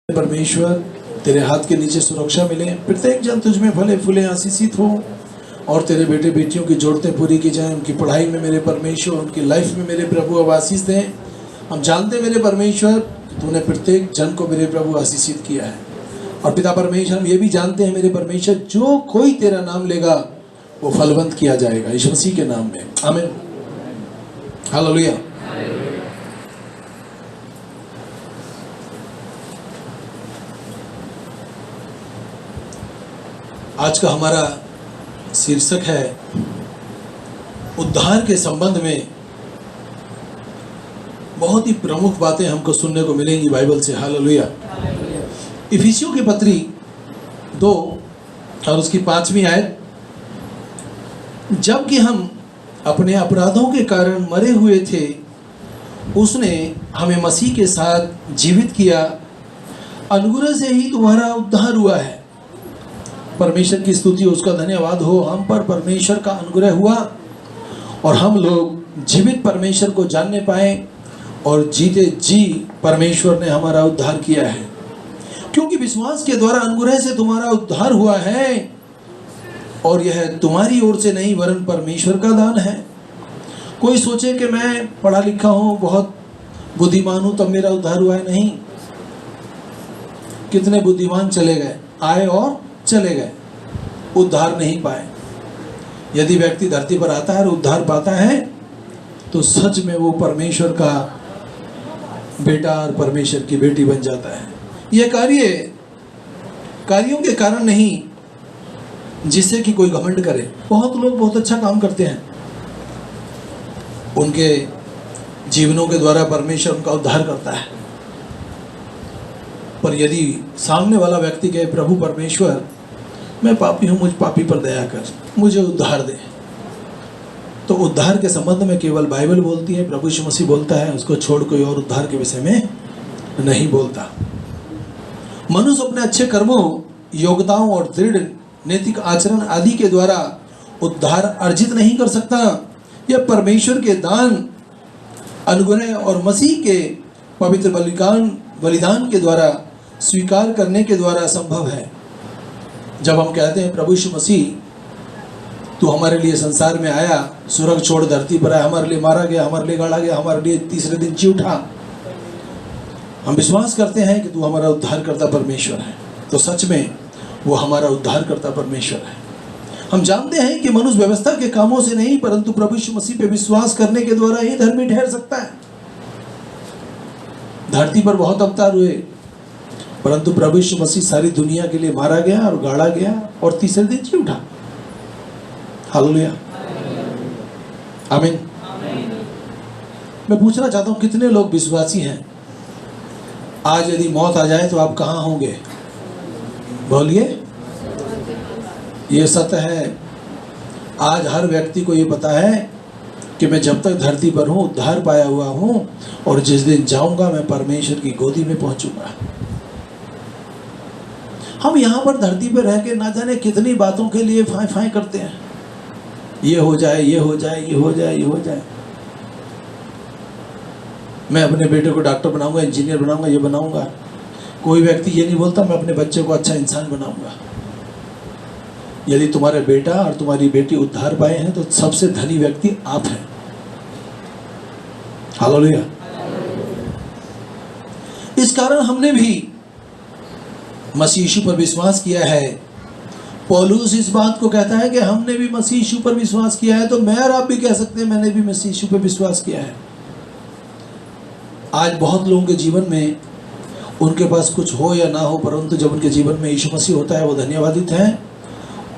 परमेश्वर तेरे हाथ के नीचे सुरक्षा मिले, प्रत्येक जन तुझ में फले फूले आशीषित हो और तेरे बेटे बेटियों की जरूरतें पूरी की जाए। उनकी पढ़ाई में मेरे परमेश्वर, उनकी लाइफ में मेरे प्रभु अब आशीष दें। हम जानते मेरे परमेश्वर तूने प्रत्येक जन को मेरे प्रभु आशीषित किया है। और पिता परमेश्वर हम ये भी जानते हैं मेरे परमेश्वर, जो कोई तेरा नाम लेगा वो फलवंत किया जाएगा, यीशु मसीह के नाम में, आमीन, हालेलुया। आज का हमारा शीर्षक है उद्धार के संबंध में बहुत ही प्रमुख बातें हमको सुनने को मिलेंगी बाइबल से, हालेलुया। इफिसियों की पत्री 2 और उसकी 5वीं आयत, जबकि हम अपने अपराधों के कारण मरे हुए थे उसने हमें मसीह के साथ जीवित किया, अनुग्रह से ही तुम्हारा उद्धार हुआ है। परमेश्वर की स्तुति, उसका धन्यवाद हो। हम पर परमेश्वर का अनुग्रह हुआ और हम लोग जीवित परमेश्वर को जानने पाए और जीते जी परमेश्वर ने हमारा उद्धार किया है, क्योंकि विश्वास के द्वारा अनुग्रह से तुम्हारा उद्धार हुआ है और यह तुम्हारी ओर से नहीं वरन परमेश्वर का दान है। कोई सोचे कि मैं पढ़ा लिखा हूँ, बहुत बुद्धिमान हूँ तब मेरा उद्धार हुआ है, नहीं। कितने बुद्धिमान चले गए, आए और चले गए, उद्धार नहीं पाए। यदि व्यक्ति धरती पर आता है और उद्धार पाता है तो सच में वो परमेश्वर का बेटा और परमेश्वर की बेटी बन जाता है। यह कार्यों के कारण नहीं जिससे कि कोई घमंड करे। बहुत लोग बहुत अच्छा काम करते हैं, उनके जीवनों के द्वारा परमेश्वर उनका उद्धार करता है, पर यदि सामने वाला व्यक्ति कहे प्रभु परमेश्वर मैं पापी हूँ, मुझ पापी पर दया कर, मुझे उद्धार दे, तो उद्धार के संबंध में केवल बाइबल बोलती है, प्रभु यीशु मसीह बोलता है, उसको छोड़ कोई और उद्धार के विषय में नहीं बोलता। मनुष्य अपने अच्छे कर्मों, योग्यताओं और दृढ़ नैतिक आचरण आदि के द्वारा उद्धार अर्जित नहीं कर सकता। यह परमेश्वर के दान, अनुग्रह और मसीह के पवित्र बलिदान के द्वारा स्वीकार करने के द्वारा संभव है। जब हम कहते हैं प्रभु यीशु मसीह तू हमारे लिए संसार में आया, स्वर्ग छोड़ धरती पर आया, हमारे लिए मारा गया, हमारे लिए गाड़ा गया, हमारे लिए तीसरे दिन जी उठा, हम विश्वास करते हैं कि तू हमारा उद्धार करता परमेश्वर है, तो सच में वो हमारा उद्धार करता परमेश्वर है। हम जानते हैं कि मनुष्य व्यवस्था के कामों से नहीं परंतु प्रभु यीशु मसीह पे विश्वास करने के द्वारा ही धर्मी ठहर सकता है। धरती पर बहुत अवतार हुए परंतु प्रभु यीशु मसीह सारी दुनिया के लिए मारा गया और गाड़ा गया और तीसरे दिन जी उठा, हालेलुया, आमीन। मैं पूछना चाहता हूं कितने लोग विश्वासी हैं? आज यदि मौत आ जाए तो आप कहां होंगे? बोलिए। ये सत्य है, आज हर व्यक्ति को ये पता है कि मैं जब तक धरती पर हूं उद्धार पाया हुआ हूं और जिस दिन जाऊंगा मैं परमेश्वर की गोदी में पहुंचूंगा। हम यहाँ पर धरती पर रह के ना जाने कितनी बातों के लिए फाय फाय करते हैं, ये हो जाए, ये हो जाए, ये हो जाए, ये हो जाए। मैं अपने बेटे को डॉक्टर बनाऊंगा, इंजीनियर बनाऊंगा, ये बनाऊंगा। कोई व्यक्ति ये नहीं बोलता मैं अपने बच्चे को अच्छा इंसान बनाऊंगा। यदि तुम्हारे बेटा और तुम्हारी बेटी उद्धार पाए हैं तो सबसे धनी व्यक्ति आप हैं, हालेलुया। इस कारण हमने भी मसीह यीशु पर विश्वास किया है। पौलुस इस बात को कहता है कि हमने भी मसीह यीशु पर विश्वास किया है, तो मैं और आप भी कह सकते हैं मैंने भी मसीह यीशु पर विश्वास किया है। आज बहुत लोगों के जीवन में उनके पास कुछ हो या ना हो परंतु जब उनके जीवन में यीशु मसीह होता है वो धन्यवादित हैं।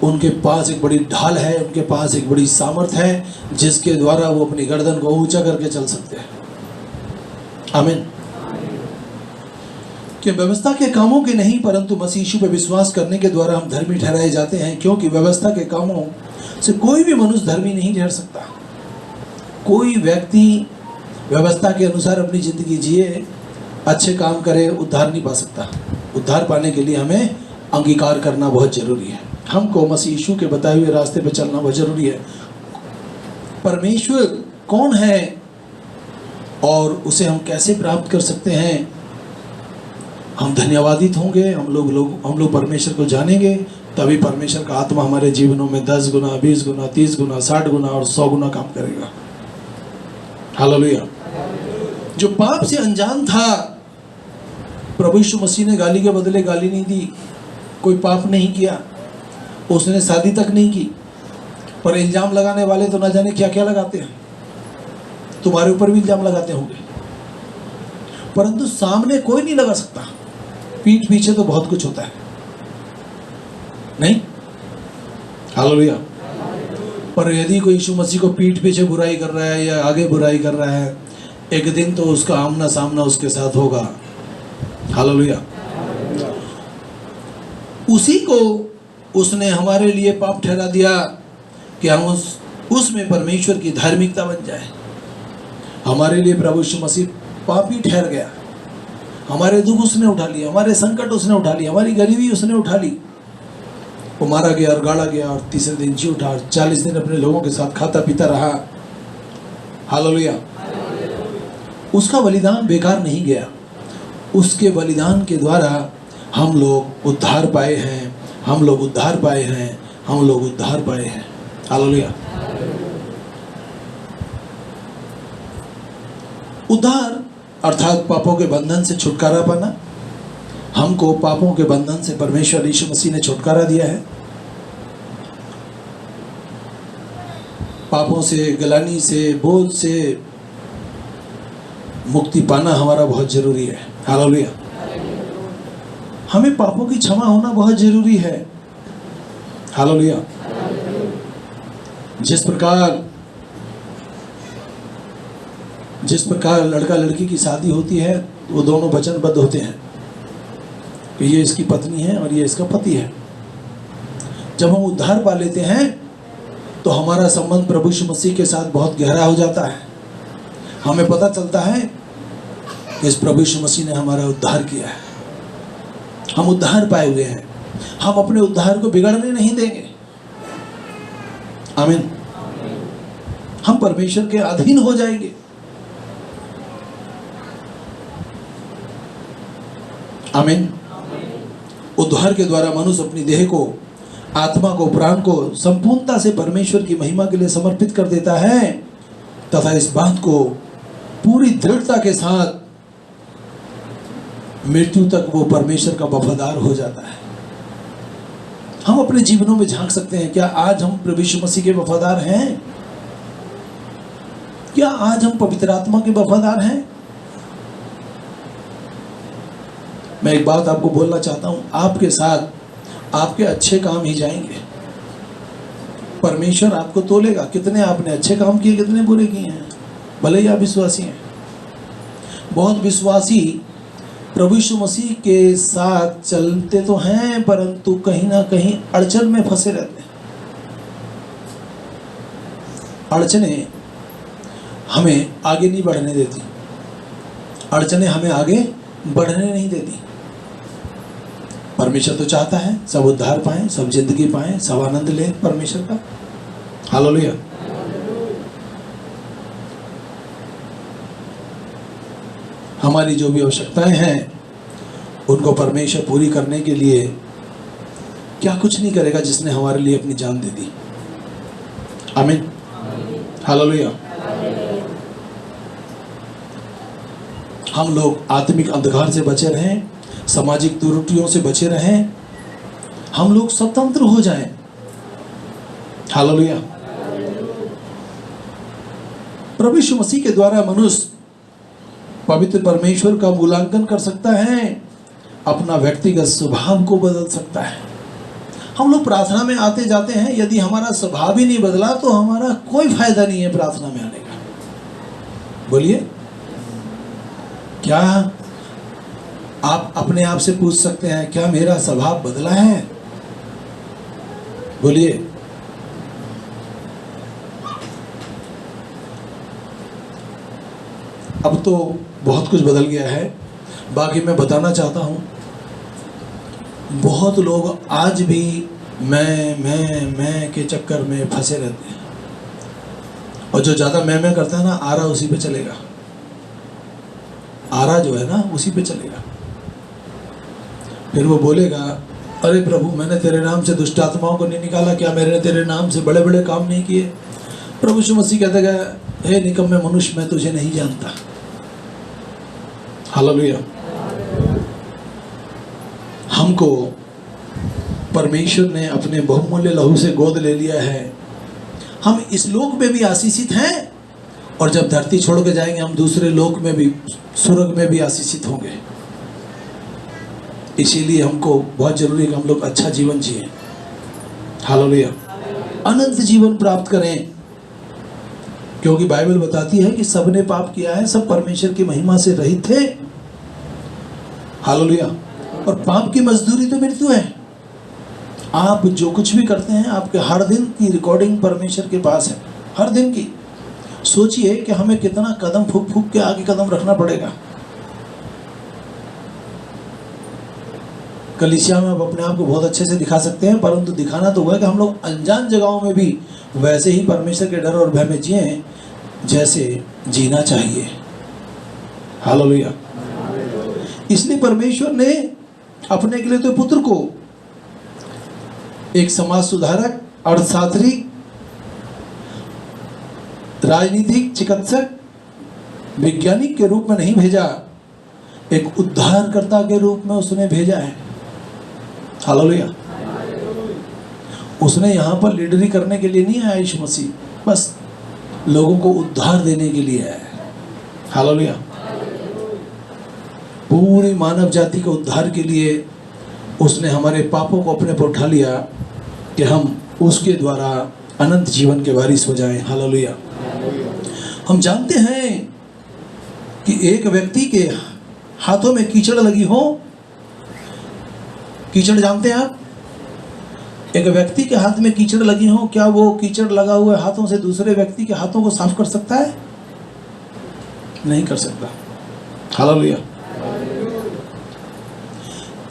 उनके पास एक बड़ी ढाल है, उनके पास एक बड़ी सामर्थ है जिसके द्वारा वो अपनी गर्दन को ऊंचा करके चल सकते हैं, आमीन। कि व्यवस्था के कामों के नहीं परंतु मसीह यीशु पर विश्वास करने के द्वारा हम धर्मी ठहराए जाते हैं, क्योंकि व्यवस्था के कामों से कोई भी मनुष्य धर्मी नहीं ठहर सकता। कोई व्यक्ति व्यवस्था के अनुसार अपनी जिंदगी जिए, अच्छे काम करे, उद्धार नहीं पा सकता। उद्धार पाने के लिए हमें अंगीकार करना बहुत जरूरी है, हमको मसीह यीशु के बताए हुए रास्ते पर चलना बहुत जरूरी है। परमेश्वर कौन है और उसे हम कैसे प्राप्त कर सकते हैं, हम धन्यवादित होंगे, हम लोग परमेश्वर को जानेंगे, तभी परमेश्वर का आत्मा हमारे जीवनों में 10 गुना, 20 गुना, 30 गुना, 60 गुना और 100 गुना काम करेगा। हालेलुया। जो पाप से अनजान था, प्रभु यीशु मसीह ने गाली के बदले गाली नहीं दी, कोई पाप नहीं किया, उसने शादी तक नहीं की, पर इल्जाम लगाने वाले तो ना जाने क्या क्या लगाते हैं। तुम्हारे ऊपर भी इल्जाम लगाते होंगे, परंतु सामने कोई नहीं लगा सकता, पीठ पीछे तो बहुत कुछ होता है, नहीं? हालेलुया। पर यदि कोई यीशु मसीह को पीठ पीछे बुराई कर रहा है या आगे बुराई कर रहा है, एक दिन तो उसका आमना सामना उसके साथ होगा। हालेलुया। उसी को उसने हमारे लिए पाप ठहरा दिया कि हम उसमें परमेश्वर की धार्मिकता बन जाए। हमारे लिए प्रभु यीशु मसीह पापी ठहर गया, हमारे दुख उसने उठा लिया, हमारे संकट उसने उठा लिया, हमारी गरीबी उसने उठा ली। वो मारा गया और गाड़ा गया और तीसरे दिन जी उठा और 40 दिन अपने लोगों के साथ खाता पीता रहा। हालेलुया। उसका बलिदान बेकार नहीं गया, उसके बलिदान के द्वारा हम लोग उद्धार पाए हैं, हम लोग उद्धार पाए हैं, हम लोग उद्धार पाए हैं। हालेलुया। उद्धार अर्थात पापों के बंधन से छुटकारा पाना। हमको पापों के बंधन से परमेश्वर यीशु मसीह ने छुटकारा दिया है। पापों से, गलानी से, बोझ से मुक्ति पाना हमारा बहुत जरूरी है। हालेलुया। हमें पापों की क्षमा होना बहुत जरूरी है। हालेलुया। जिस प्रकार लड़का लड़की की शादी होती है, वो दोनों वचनबद्ध होते हैं कि ये इसकी पत्नी है और ये इसका पति है। जब हम उद्धार पा लेते हैं तो हमारा संबंध प्रभु यीशु मसीह के साथ बहुत गहरा हो जाता है। हमें पता चलता है कि इस प्रभु यीशु मसीह ने हमारा उद्धार किया है, हम उद्धार पाए हुए हैं, हम अपने उद्धार को बिगड़ने नहीं देंगे। आमीन। हम परमेश्वर के अधीन हो जाएंगे। आमीन। उद्धार के द्वारा मनुष्य अपनी देह को, आत्मा को, प्राण को संपूर्णता से परमेश्वर की महिमा के लिए समर्पित कर देता है तथा इस बात को पूरी दृढ़ता के साथ मृत्यु तक वो परमेश्वर का वफादार हो जाता है। हम अपने जीवनों में झांक सकते हैं, क्या आज हम प्रभु यीशु मसीह के वफादार हैं? क्या आज हम पवित्र आत्मा के वफादार हैं? मैं एक बात आपको बोलना चाहता हूं, आपके साथ आपके अच्छे काम ही जाएंगे। परमेश्वर आपको तोलेगा, कितने आपने अच्छे काम किए, कितने बुरे किए हैं, भले ही आप विश्वासी हैं। बहुत विश्वासी प्रभु यीशु मसीह के साथ चलते तो हैं, परंतु कहीं ना कहीं अड़चन में फंसे रहते हैं। अड़चने हमें आगे नहीं बढ़ने देती, अड़चने हमें आगे बढ़ने नहीं देती। परमेश्वर तो चाहता है सब उद्धार पाएं, सब जिंदगी पाएं, सब आनंद लें परमेश्वर का। हालेलुया। हमारी जो भी आवश्यकताएं हैं उनको परमेश्वर पूरी करने के लिए क्या कुछ नहीं करेगा, जिसने हमारे लिए अपनी जान दे दी। आमीन। हालेलुया। हम लोग आत्मिक अंधकार से बचे रहें, सामाजिक त्रुटियों से बचे रहें, हम लोग स्वतंत्र हो जाएं। हालेलुया। प्रभु यीशु मसीह के द्वारा मनुष्य पवित्र परमेश्वर का मूल्यांकन कर सकता है, अपना व्यक्तिगत स्वभाव को बदल सकता है। हम लोग प्रार्थना में आते जाते हैं, यदि हमारा स्वभाव ही नहीं बदला तो हमारा कोई फायदा नहीं है प्रार्थना में आने का। बोलिए, क्या आप अपने आप से पूछ सकते हैं, क्या मेरा स्वभाव बदला है? बोलिए। अब तो बहुत कुछ बदल गया है, बाकी मैं बताना चाहता हूं, बहुत लोग आज भी मैं के चक्कर में फंसे रहते हैं, और जो ज्यादा मैं करता है ना, आरा उसी पे चलेगा, आरा जो है ना उसी पे चलेगा। फिर वो बोलेगा, अरे प्रभु मैंने तेरे नाम से दुष्ट आत्माओं को नहीं निकाला, क्या मैंने तेरे नाम से बड़े बड़े काम नहीं किए? प्रभु यीशु मसीह कहते गए, हे निकम्मे मनुष्य, मैं तुझे नहीं जानता। हालेलुया। हमको परमेश्वर ने अपने बहुमूल्य लहू से गोद ले लिया है। हम इस लोक में भी आशीषित हैं, और जब धरती छोड़ के जाएंगे हम दूसरे लोक में भी, स्वर्ग में भी आशीषित होंगे। इसीलिए हमको बहुत जरूरी है कि हम लोग अच्छा जीवन जिए। हालेलुया। अनंत जीवन प्राप्त करें, क्योंकि बाइबल बताती है कि सबने पाप किया है, सब परमेश्वर की महिमा से रहित थे। हालेलुया। और पाप की मजदूरी तो मृत्यु है। आप जो कुछ भी करते हैं, आपके हर दिन की रिकॉर्डिंग परमेश्वर के पास है, हर दिन की। सोचिए कि हमें कितना कदम फूक फूक के आगे कदम रखना पड़ेगा। कलीसिया में आप अपने आप को बहुत अच्छे से दिखा सकते हैं, परंतु दिखाना तो हुआ कि हम लोग अनजान जगहों में भी वैसे ही परमेश्वर के डर और भय में जिए जैसे जीना चाहिए। हालेलुया। इसलिए परमेश्वर ने अपने के लिए तो पुत्र को एक समाज सुधारक, अर्थशास्त्री, राजनीतिक, चिकित्सक, वैज्ञानिक के रूप में नहीं भेजा, एक उद्धारकर्ता के रूप में उसने भेजा है। हालेलुया। उसने यहाँ पर लीडरी करने के लिए नहीं आया यीशु मसीह, बस लोगों को उद्धार देने के लिए आया है। हालेलुया। पूरी मानव जाति के उद्धार के लिए उसने हमारे पापों को अपने पर उठा लिया कि हम उसके द्वारा अनंत जीवन के वारिस हो जाएं। हालेलुया। हम जानते हैं कि एक व्यक्ति के हाथों में कीचड़ लगी हो, कीचड़ जानते हैं आप? एक व्यक्ति के हाथ में कीचड़ लगी हो, क्या वो कीचड़ लगा हुए हाथों से दूसरे व्यक्ति के हाथों को साफ कर सकता है? नहीं कर सकता। हालेलुया।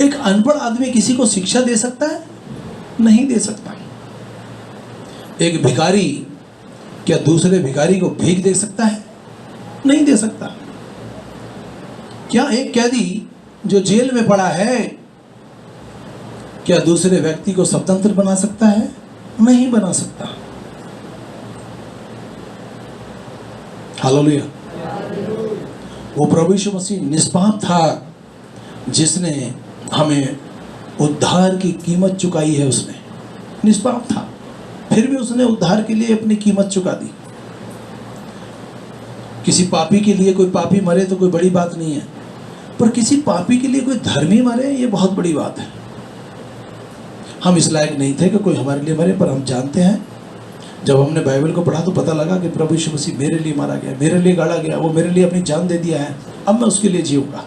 एक अनपढ़ आदमी किसी को शिक्षा दे सकता है? नहीं दे सकता। एक भिखारी क्या दूसरे भिखारी को भीख दे सकता है? नहीं दे सकता। क्या एक कैदी जो जेल में पड़ा है क्या दूसरे व्यक्ति को स्वतंत्र बना सकता है? नहीं बना सकता। हालेलुया। वो प्रभु यीशु मसीह निष्पाप था, जिसने हमें उद्धार की कीमत चुकाई है। उसने निष्पाप था, फिर भी उसने उद्धार के लिए अपनी कीमत चुका दी। किसी पापी के लिए कोई पापी मरे तो कोई बड़ी बात नहीं है, पर किसी पापी के लिए कोई धर्मी मरे, ये बहुत बड़ी बात है। हम इस लायक नहीं थे कि कोई हमारे लिए मरे, पर हम जानते हैं जब हमने बाइबल को पढ़ा तो पता लगा कि प्रभु यीशु मसीह मेरे लिए मारा गया, मेरे लिए गाड़ा गया, वो मेरे लिए अपनी जान दे दिया है। अब मैं उसके लिए जीऊंगा,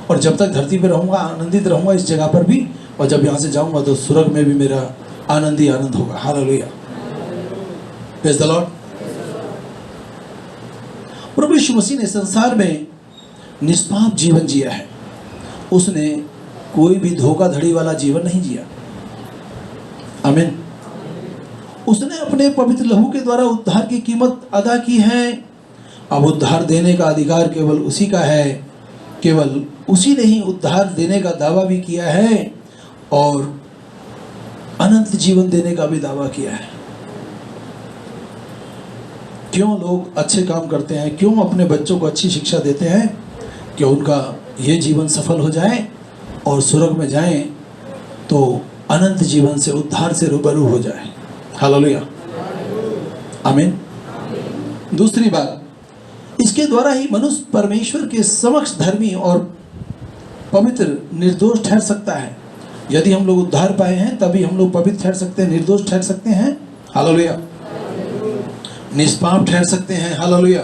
और जब तक धरती पर रहूंगा आनंदित रहूंगा इस जगह पर भी, और जब यहाँ से जाऊंगा तो स्वर्ग में भी मेरा आनंद ही आनंद होगा। हालेलुया। Praise the Lord. प्रभु यीशु मसीह ने संसार में निष्पाप जीवन जिया है। उसने कोई भी धोखाधड़ी वाला जीवन नहीं जिया। आमीन। उसने अपने पवित्र लहू के द्वारा उद्धार की कीमत अदा की है। अब उद्धार देने का अधिकार केवल उसी का है। केवल उसी ने ही उद्धार देने का दावा भी किया है और अनंत जीवन देने का भी दावा किया है। क्यों लोग अच्छे काम करते हैं, क्यों अपने बच्चों को अच्छी शिक्षा देते हैं कि उनका ये जीवन सफल हो जाए और स्वर्ग में जाएं तो अनंत जीवन से, उद्धार से रूबरू हो जाए। हालेलुया। आमीन। दूसरी बात, इसके द्वारा ही मनुष्य परमेश्वर के समक्ष धर्मी और पवित्र निर्दोष ठहर सकता है। यदि हम लोग उद्धार पाए हैं तभी हम लोग पवित्र ठहर सकते हैं, निर्दोष ठहर सकते हैं। हालेलुया। निष्पाप ठहर सकते हैं। हालेलुया।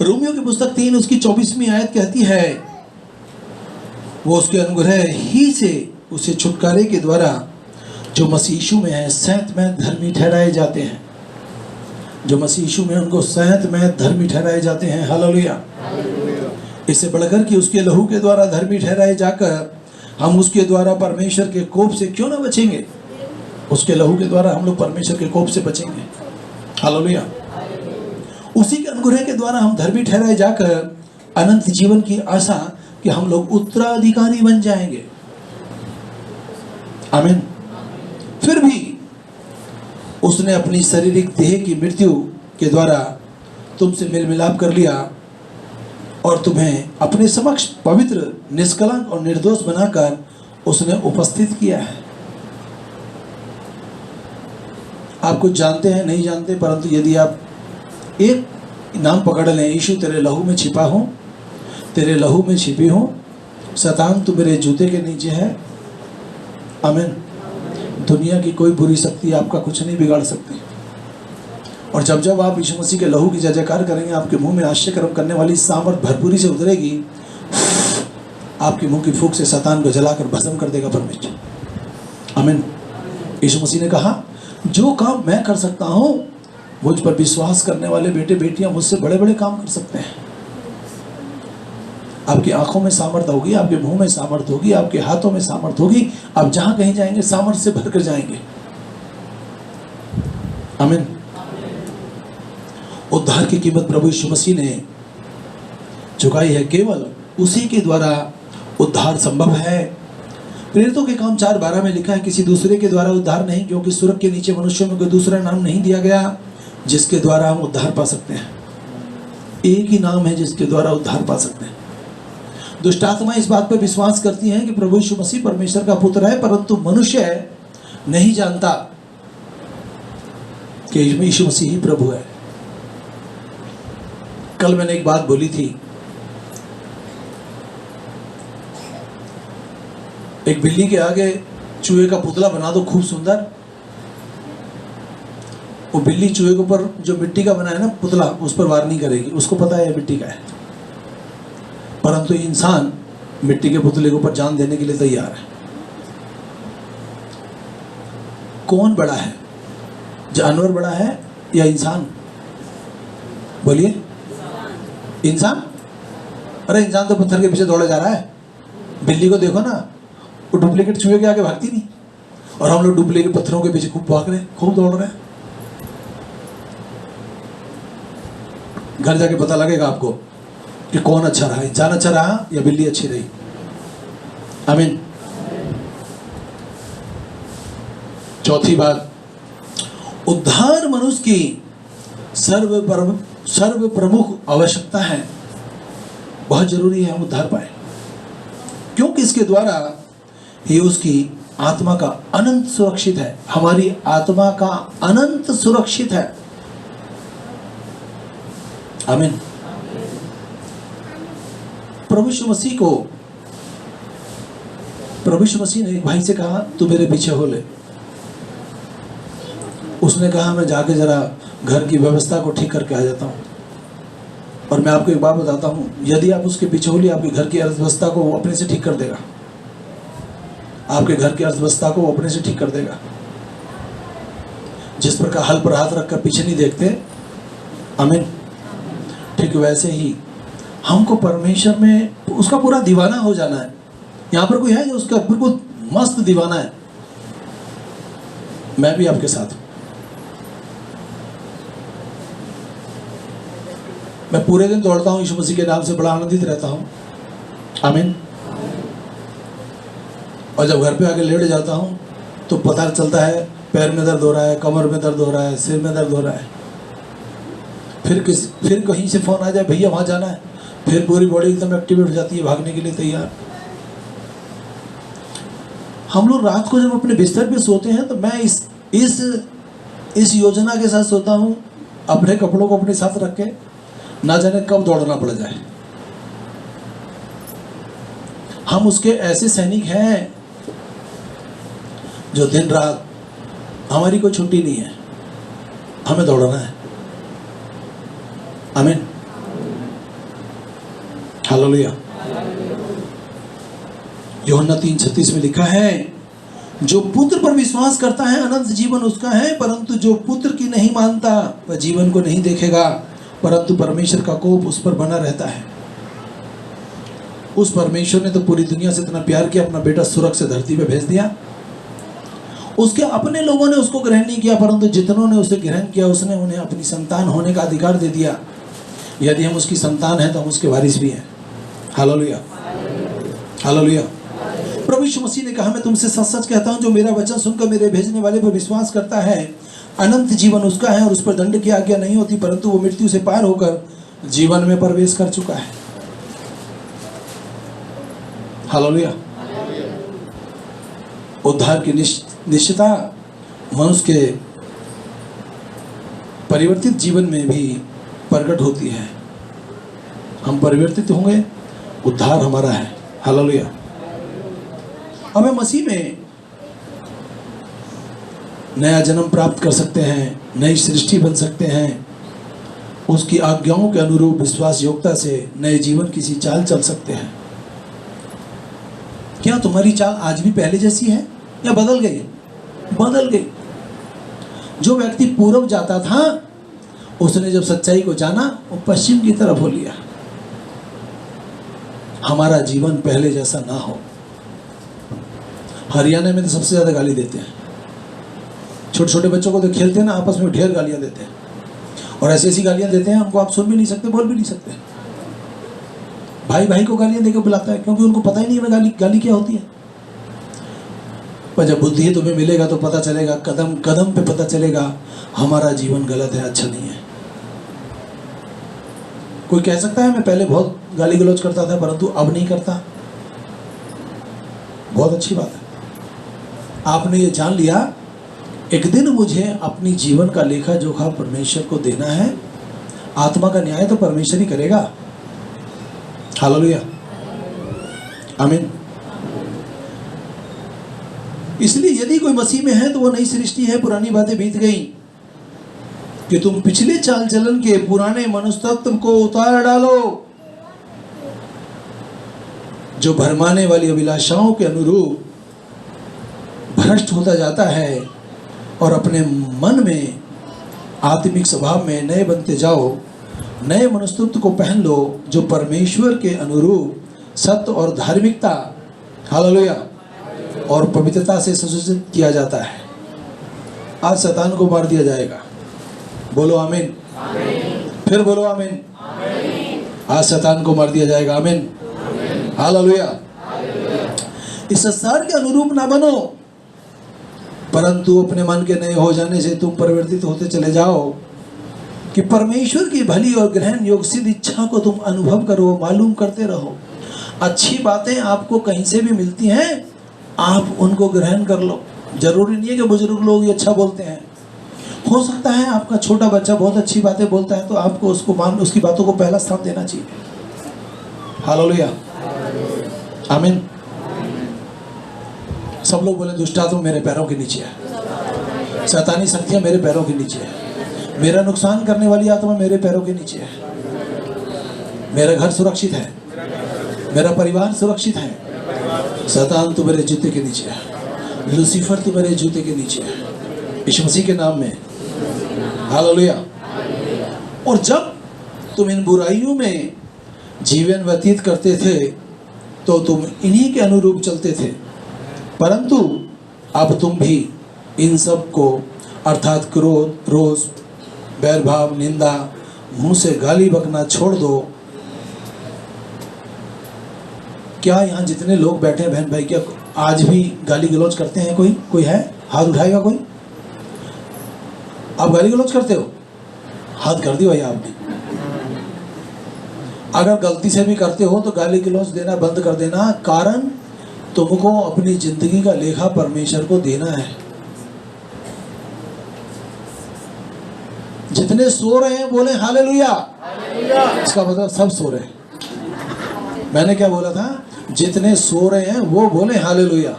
रोमियो की पुस्तक 3 उसकी 24वीं आयत कहती है, वो उसके अनुग्रह ही से उसे छुटकारे के द्वारा जो मसीह यीशु में है सहित में धर्मी ठहराए जाते हैं। जो मसीह यीशु में उनको सहित में धर्मी ठहराए जाते हैं। हालेलुया। इससे बढ़कर कि उसके लहू के द्वारा धर्मी ठहराए जाकर हम उसके द्वारा परमेश्वर के कोप से क्यों ना बचेंगे। उसके लहू के द्वारा हम लोग परमेश्वर के कोप से बचेंगे। हालेलुया। उसी के अनुग्रह के द्वारा हम धर्मी ठहराए जाकर अनंत जीवन की आशा कि हम लोग उत्तराधिकारी बन जाएंगे। आमीन। फिर भी उसने अपनी शारीरिक देह की मृत्यु के द्वारा तुमसे मेल मिलाप कर लिया और तुम्हें अपने समक्ष पवित्र, निष्कलंक और निर्दोष बनाकर उसने उपस्थित किया है। आप कुछ जानते हैं नहीं जानते, परंतु यदि आप एक नाम पकड़ लें, यीशु तेरे लहू में छिपा हूं, तेरे लहू में छिपी हूं, शैतान तू मेरे जूते के नीचे है। आमीन। दुनिया की कोई बुरी शक्ति आपका कुछ नहीं बिगाड़ सकती। और जब जब आप यीशु मसीह के लहू की जय जयकार करेंगे, आपके मुंह में आश्चर्य कर्म करने वाली सामर्थ भरपूरी से उतरेगी। आपके मुंह की फूंक से शैतान को जलाकर भस्म कर देगा परमेश्वर। आमीन। यीशु मसीह ने कहा, जो काम मैं कर सकता हूं, मुझ पर विश्वास करने वाले बेटे बेटियां मुझसे बड़े बड़े काम कर सकते हैं। आपकी आंखों में सामर्थ होगी, आपके मुंह में सामर्थ होगी, आपके हाथों में सामर्थ होगी। आप जहां कहीं जाएंगे सामर्थ से भरकर जाएंगे। आमीन। उद्धार की कीमत प्रभु यीशु मसीह ने चुकाई है। केवल उसी के द्वारा उद्धार संभव है। प्रेरितों के काम 4:12 में लिखा है, किसी दूसरे के द्वारा उद्धार नहीं, क्योंकि स्वर्ग के नीचे मनुष्यों में कोई दूसरा नाम नहीं दिया गया जिसके द्वारा हम उद्धार पा सकते हैं। एक ही नाम है जिसके द्वारा उद्धार पा सकते हैं। दुष्ट आत्मा इस बात पर विश्वास करती हैं कि प्रभु यीशु मसीह परमेश्वर का पुत्र है, परंतु मनुष्य नहीं जानता कि यीशु मसीह ही प्रभु है। कल मैंने एक बात बोली थी, एक बिल्ली के आगे चूहे का पुतला बना दो खूब सुंदर, वो बिल्ली चूहे के ऊपर जो मिट्टी का बना है ना पुतला, उस पर वार नहीं करेगी, उसको पता है ये मिट्टी का है। परंतु इंसान मिट्टी के पुतले के ऊपर जान देने के लिए तैयार है। कौन बड़ा है, जानवर बड़ा है या इंसान? बोलिए। इंसान? अरे इंसान तो पत्थर के पीछे दौड़ा जा रहा है। बिल्ली को देखो ना, वो डुप्लीकेट चूहे के आगे भागती नहीं, और हम लोग डुप्लीकेट पत्थरों के पीछे खूब भाग रहे हैं, खूब दौड़ रहे हैं। घर जाके पता लगेगा आपको कि कौन अच्छा रहा, इंसान अच्छा रहा या बिल्ली अच्छी रही। आमीन। चौथी बात, उद्धार मनुष्य की सर्व प्रमुख आवश्यकता है। बहुत जरूरी है हम उद्धार पाए, क्योंकि इसके द्वारा ही उसकी आत्मा का अनंत सुरक्षित है। हमारी आत्मा का अनंत सुरक्षित है। आमीन। प्रभु यीशु मसीह ने एक भाई से कहा, तू मेरे पीछे हो ले। उसने कहा, मैं जाके जरा घर की व्यवस्था को ठीक करके आ जाता हूँ। और मैं आपको एक बात बताता हूँ, यदि आप उसके पीछे हो लिए, आपके घर की अर्थव्यवस्था को वो अपने से ठीक कर देगा। आपके घर की अर्थव्यवस्था को वो अपने से ठीक कर देगा। जिस प्रकार हल पर हाथ रखकर पीछे नहीं देखते, आमीन, ठीक वैसे ही हमको परमेश्वर में उसका पूरा दीवाना हो जाना है। यहाँ पर कोई है जो उसका बिल्कुल मस्त दीवाना है? मैं भी आपके साथ हूं। मैं पूरे दिन दौड़ता हूँ यीशु मसीह के नाम से, बड़ा आनंदित रहता हूँ। आमीन। और जब घर पे आके लेट जाता हूँ तो पता चलता है पैर में दर्द हो रहा है, कमर में दर्द हो रहा है, सिर में दर्द हो रहा है। फिर कहीं से फोन आ जाए, भैया वहाँ जाना है, फिर पूरी बॉडी एकदम एक्टिवेट हो जाती है, भागने के लिए तैयार। हम लोग रात को जब अपने बिस्तर पे सोते हैं तो मैं इस योजना के साथ सोता हूँ, अपने कपड़ों को अपने साथ रख के, ना जाने कब दौड़ना पड़ जाए। हम उसके ऐसे सैनिक हैं जो दिन रात, हमारी कोई छुट्टी नहीं है, हमें दौड़ना है। आमीन। हालेलुया। यूहन्ना 3:36 में लिखा है, जो पुत्र पर विश्वास करता है अनंत जीवन उसका है, परंतु जो पुत्र की नहीं मानता वह जीवन को नहीं देखेगा, परंतु परमेश्वर का कोप उस पर बना रहता है। उस परमेश्वर ने तो पूरी दुनिया से इतना प्यार किया, अपना बेटा स्वर्ग से धरती पे भेज दिया। उसके अपने लोगों ने उसको ग्रहण नहीं किया, परंतु जितनों ने उसे ग्रहण किया उसने उन्हें अपनी संतान होने का अधिकार दे दिया। यदि हम उसकी संतान हैं तो हम उसके वारिस भी हैं। हालेलुया। हालेलुया। प्रभु यीशु मसीह ने कहा, मैं तुमसे सच सच कहता हूं, जो मेरा वचन सुनकर मेरे भेजने वाले पर विश्वास करता है, अनंत जीवन उसका है और उस पर दंड की आज्ञा नहीं होती, परंतु वो मृत्यु से पार होकर जीवन में प्रवेश कर चुका है। हालेलुया। उद्धार की निश्चितता मनुष्य के परिवर्तित जीवन में भी प्रकट होती है। हम परिवर्तित होंगे, उद्धार हमारा है। हालेलुया। हमें मसीह में नया जन्म प्राप्त कर सकते हैं, नई सृष्टि बन सकते हैं, उसकी आज्ञाओं के अनुरूप विश्वास योग्यता से नए जीवन की सी चाल चल सकते हैं। क्या तुम्हारी चाल आज भी पहले जैसी है या बदल गई? बदल गई। जो व्यक्ति पूर्व जाता था, उसने जब सच्चाई को जाना, वो पश्चिम की तरफ हो लिया। हमारा जीवन पहले जैसा ना हो। हरियाणा में तो सबसे ज्यादा गाली देते हैं। छोटे छोटे बच्चों को तो खेलते हैं ना, आपस में ढेर गालियां देते हैं, और ऐसी ऐसी गालियां देते हैं हमको आप सुन भी नहीं सकते, बोल भी नहीं सकते। भाई भाई को गालियां देकर बुलाता है, क्योंकि उनको पता ही नहीं है गाली क्या होती है। पर जब बुद्धि तुम्हें मिलेगा तो पता चलेगा, कदम कदम पे पता चलेगा हमारा जीवन गलत है, अच्छा नहीं है। कोई कह सकता है मैं पहले बहुत गाली गलौज करता था परंतु अब नहीं करता, बहुत अच्छी बात है। आपने ये जान लिया, एक दिन मुझे अपनी जीवन का लेखा जोखा परमेश्वर को देना है। आत्मा का न्याय तो परमेश्वर ही करेगा। हालेलुया, आमीन। इसलिए यदि कोई मसीह में है तो वो नई सृष्टि है, पुरानी बातें बीत गई। कि तुम पिछले चाल चलन के पुराने मनुष्यत्व को उतार डालो, जो भरमाने वाली अभिलाषाओं के अनुरूप भ्रष्ट होता जाता है, और अपने मन में आत्मिक स्वभाव में नए बनते जाओ। नए मनुष्यत्व को पहन लो, जो परमेश्वर के अनुरूप सत्य और धार्मिकता, हालेलुया, और पवित्रता से सुसज्जित किया जाता है। आज शैतान को मार दिया जाएगा। बोलो आमीन। फिर बोलो आमीन। आज शैतान को मार दिया जाएगा। आमीन, हालेलुया। इस संसार के अनुरूप ना बनो, परंतु अपने मन के नए हो जाने से तुम परिवर्तित होते चले जाओ, कि परमेश्वर की भली और ग्रहण योग्य सिद्ध इच्छा को तुम अनुभव करो, मालूम करते रहो। अच्छी बातें आपको कहीं से भी मिलती हैं, आप उनको ग्रहण कर लो। जरूरी नहीं है कि बुजुर्ग लोग ये अच्छा बोलते हैं। हो सकता है आपका छोटा बच्चा बहुत अच्छी बातें बोलता है, तो आपको उसकी बातों को पहला स्थान देना चाहिए। हालेलुया, आमीन। सब लोग बोले, दुष्टात्मा मेरे पैरों के नीचे है, शैतानी शक्तियां मेरे पैरों के नीचे है, मेरा नुकसान करने वाली आत्मा मेरे पैरों के नीचे है। मेरा घर सुरक्षित है, मेरा परिवार सुरक्षित है। शैतान तो मेरे जूते के नीचे है, लूसीफर तो मेरे जूते के नीचे है, यीशु मसीह के नाम में। हालेलुया। और जब तुम इन बुराइयों में जीवन व्यतीत करते थे तो तुम इन्हीं के अनुरूप चलते थे, परंतु अब तुम भी इन सब को अर्थात क्रोध, रोष, बैरभाव, निंदा, मुंह से गाली बकना छोड़ दो। क्या यहाँ जितने लोग बैठे हैं बहन भाई, क्या आज भी गाली गलौज करते हैं? कोई है? हाथ उठाएगा कोई? आप गाली गलौज करते हो? हाथ कर दिया भाई आपने। अगर गलती से भी करते हो तो गाली गलौज देना बंद कर देना, कारण तुमको अपनी जिंदगी का लेखा परमेश्वर को देना है। जितने सो रहे हैं बोले हालेलुया। इसका मतलब सब सो रहे हैं। मैंने क्या बोला था? जितने सो रहे हैं वो बोले हालेलुया।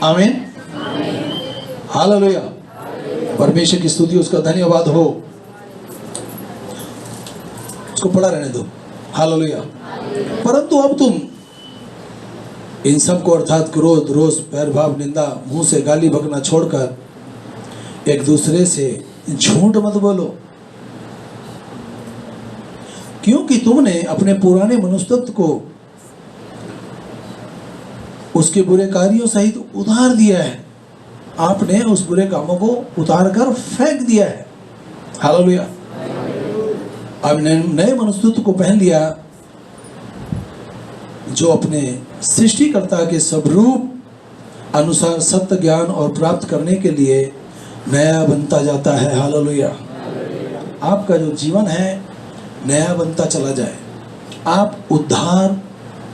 आमीन, हालेलुया। परमेश्वर की स्तुति, उसका धन्यवाद हो। उसको पड़ा रहने दो। हालेलुया। परंतु अब तुम इन सब को अर्थात क्रोध, रोष, बैरभाव, निंदा, मुंह से गाली बकना छोड़कर एक दूसरे से झूठ मत बोलो, क्योंकि तुमने अपने पुराने मनुष्यत्व को उसके बुरे कार्यों सहित उतार दिया है। आपने उस बुरे कामों को उतार कर फेंक दिया है। हालेलुया। अब नए मनुष्यत्व को पहन लिया, जो अपने सृष्टिकर्ता के स्वरूप अनुसार सत्य ज्ञान और प्राप्त करने के लिए नया बनता जाता है। हालेलुया। आपका जो जीवन है नया बनता चला जाए, आप उद्धार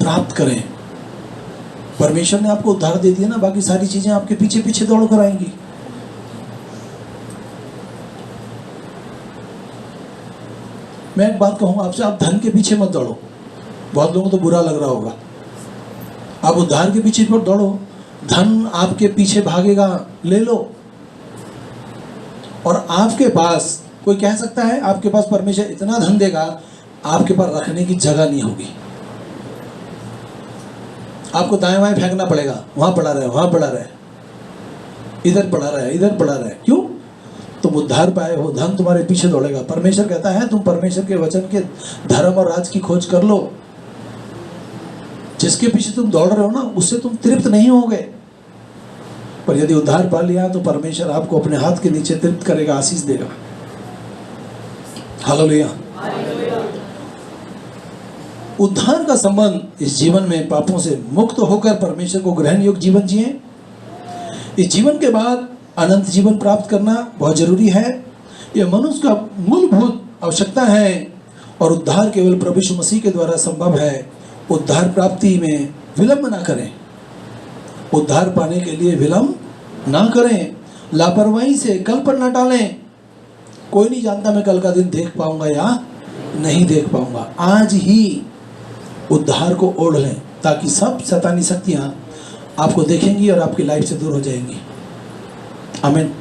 प्राप्त करें। परमेश्वर ने आपको उद्धार दे दिया ना, बाकी सारी चीजें आपके पीछे पीछे दौड़ कर आएंगी। मैं एक बात कहूँ आपसे, आप धन के पीछे मत दौड़ो। बहुत लोगों को तो बुरा लग रहा होगा। आप उद्धार के पीछे मत दौड़ो, धन आपके पीछे भागेगा, ले लो। और आपके पास, कोई कह सकता है आपके पास परमेश्वर इतना धन देगा, आपके पास रखने की जगह नहीं होगी। आपको दाएं बाएं फेंकना पड़ेगा, वहां पड़ा रहे, वहां पड़ा रहे, इधर पड़ा रहे, इधर पड़ा रहे। क्यों? तुम उद्धार पाए हो, धन तुम्हारे पीछे दौड़ेगा। परमेश्वर कहता है तुम परमेश्वर के वचन के धर्म और राज की खोज कर लो। जिसके पीछे तुम दौड़ रहे हो ना, उससे तुम तृप्त नहीं होगे। पर यदि उद्धार पा लिया तो परमेश्वर आपको अपने हाथ के नीचे तृप्त करेगा, आशीष देगा। हालेलुया। उद्धार का संबंध इस जीवन में पापों से मुक्त होकर परमेश्वर को ग्रहण योग्य जीवन जिए। इस जीवन के बाद अनंत जीवन प्राप्त करना बहुत जरूरी है। यह मनुष्य का मूलभूत आवश्यकता है और उद्धार केवल प्रभु यीशु मसीह के द्वारा संभव है। उद्धार प्राप्ति में विलंब ना करें। उद्धार पाने के लिए विलंब ना करें। लापरवाही से कल पर ना टालें। कोई नहीं जानता मैं कल का दिन देख पाऊंगा या नहीं देख पाऊंगा। आज ही उद्धार को ओढ़ लें ताकि सब शैतानी शक्तियां आपको देखेंगी और आपकी लाइफ से दूर हो जाएंगी। आमीन।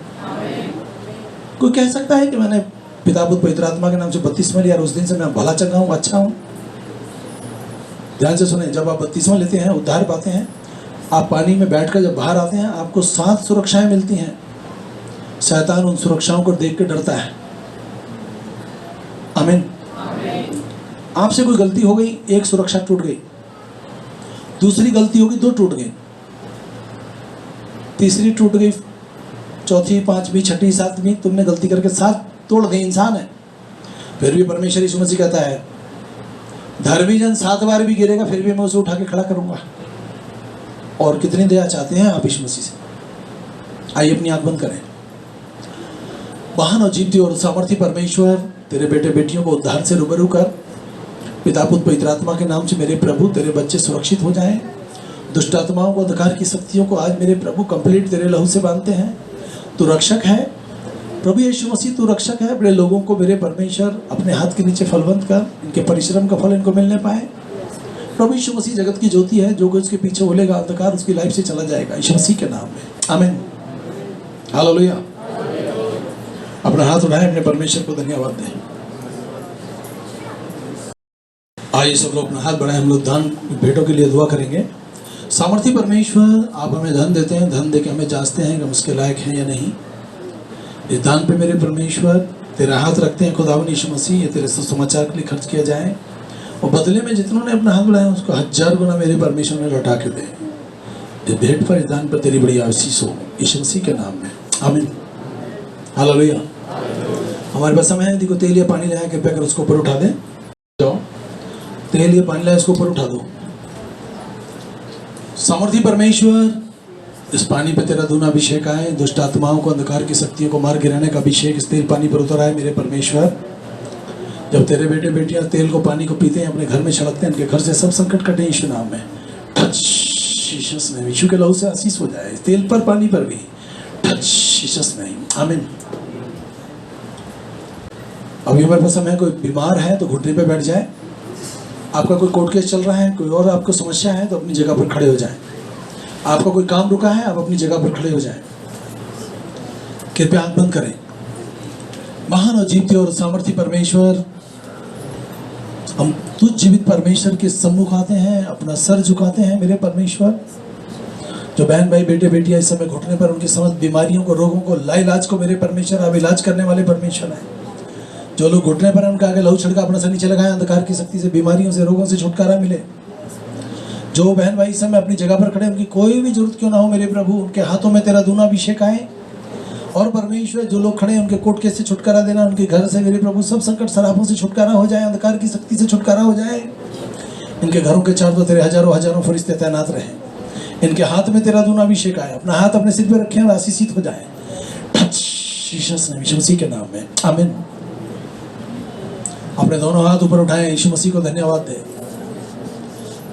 कोई कह सकता है कि मैंने पिता पुत्र पवित्र आत्मा के नाम से बपतिस्मा लिया और उस दिन से मैं भला चंगा हूं, अच्छा हूं। ध्यान से सुने, जब आप बपतिस्मा लेते हैं, उद्धार पाते हैं, आप पानी में बैठकर जब बाहर आते हैं, आपको 7 सुरक्षाएं मिलती हैं। शैतान उन सुरक्षाओं को देख के डरता है। आमीन। आपसे कोई गलती हो गई, 1 सुरक्षा टूट गई। दूसरी गलती होगी, 2 टूट गई। तीसरी टूट गई, चौथी, 5वीं, 6वीं, 7वीं, तुमने गलती करके 7 तोड़ दी। इंसान है। फिर भी परमेश्वर यीशु मसीह कहता है धर्मी जन 7 बार भी गिरेगा फिर भी मैं उसे उठा के खड़ा करूंगा। और कितनी दया चाहते हैं आप यीशु मसीह से। आइए अपनी आंख बंद करें। महान और जीवती और सामर्थी परमेश्वर, तेरे बेटे बेटियों को उद्धार से रूबरू कर। पिता पुत्र पवित्र आत्मा के नाम से मेरे प्रभु तेरे बच्चे सुरक्षित हो जाएं। दुष्ट आत्माओं को, अंधकार की शक्तियों को आज मेरे प्रभु कंप्लीट तेरे लहू से बांधते हैं। तू रक्षक है प्रभु यीशु मसीह, तू रक्षक है। बड़े लोगों को मेरे परमेश्वर अपने हाथ के नीचे फलवंत कर, इनके परिश्रम का फल इनको मिलने पाए। प्रभु यीशु मसीह जगत की ज्योति है, जो कोई उसके पीछे बोलेगा अंधकार उसकी लाइफ से चला जाएगा। यीशु मसीह के नाम में आमीन। हालेलुया। अपना हाथ उठाएं, अपने परमेश्वर को धन्यवाद दें। आइए सब लोग अपना हाथ बढ़ाएं, हम लोग दान भेंटों के लिए दुआ करेंगे। सामर्थी परमेश्वर, आप हमें धन देते हैं, धन देके हमें जांचते हैं कि हम उसके लायक हैं या नहीं। इस दान पे मेरे परमेश्वर तेरा हाथ रखते हैं। खुदावंद यीशु मसीह, ये तेरे सुसमाचार के लिए खर्च किया जाए और बदले में जितनों ने अपना हाथ बढ़ाया उसको 1000 गुना मेरे परमेश्वर ने लौटा के दे। इस भेंट पर, इस दान पर तेरी बड़ी आशीष हो, यीशु मसीह के नाम में आमीन। हालेलुया। हमारे पास समय है, यदि कोई तेल या पानी लाया कृपया कर उसको ऊपर उठा दें। जाओ, तेल या पानी लाया उसको ऊपर उठा दो। सामर्थी परमेश्वर, इस पानी पे तेरा दूना अभिषेक आए। दुष्ट आत्माओं को, अंधकार की शक्तियों को मार गिराने का अभिषेक इस तेल पानी पर उतर आए मेरे परमेश्वर। जब तेरे बेटे बेटियां तेल को, पानी को पीते हैं, अपने घर में छिड़कते हैं, उनके घर से सब संकट कटे यीशु नाम में। Touch Jesus name. यीशु के लहू से आशीष हो जाए तेल पर, पानी पर भी। Touch Jesus name. आमीन। अभी हमारे पास समय, कोई बीमार है तो घुटने पे बैठ जाए। आपका कोई कोर्ट केस चल रहा है, कोई और आपको समस्या है तो अपनी जगह पर खड़े हो जाएं। आपका कोई काम रुका है, आप अपनी जगह पर खड़े हो जाएं। कृपया आंख बंद करें। महान और जीवती और सामर्थी परमेश्वर, हम तुझ जीवित परमेश्वर के सम्मुख आते हैं, अपना सर झुकाते हैं मेरे परमेश्वर। जो बहन भाई, बेटे बेटियां इस समय घुटने पर, उनकी समस्त बीमारियों को, रोगों को, लाइलाज को मेरे परमेश्वर आप इलाज करने वाले परमेश्वर हैं। जो लोग घुटने पर हैं उनका आगे लहू छिड़का अपना सर नीचे लगाएं, अंधकार की शक्ति से, बीमारियों से, रोगों से छुटकारा मिले। जो बहन भाई इस समय अपनी जगह पर खड़े, उनकी कोई भी जरूरत क्यों ना हो मेरे प्रभु, उनके हाथों में तेरा दूना अभिषेक आए। और परमेश्वर, जो लोग खड़े हैं उनके कोर्ट केस से छुटकारा देना, उनके घर से मेरे प्रभु सब संकट सरापों से छुटकारा हो जाए, अंधकार की शक्ति से छुटकारा हो जाए। इनके घरों के चारों तेरे हजारों हजारों फरिश्ते तैनात रहे। इनके हाथ में तेरा दूना अभिषेक आए। अपना हाथ अपने सिर पे रखें और आशीषित हो जाए। टच जीसस नेम, यीशु मसीह के नाम में आमीन। अपने दोनों हाथ ऊपर उठाएं, यीशु मसीह को धन्यवाद दें।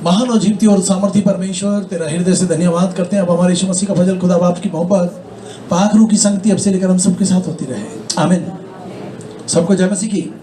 महान और जीवती और सामर्थी परमेश्वर, तेरा हृदय से धन्यवाद करते हैं। अब हमारे यीशु मसीह का फजल, खुदा बाप की मोहब्बत, पाक रूह की संगति अब से लेकर हम सबके साथ होती रहे। आमीन। सबको जय मसीह की।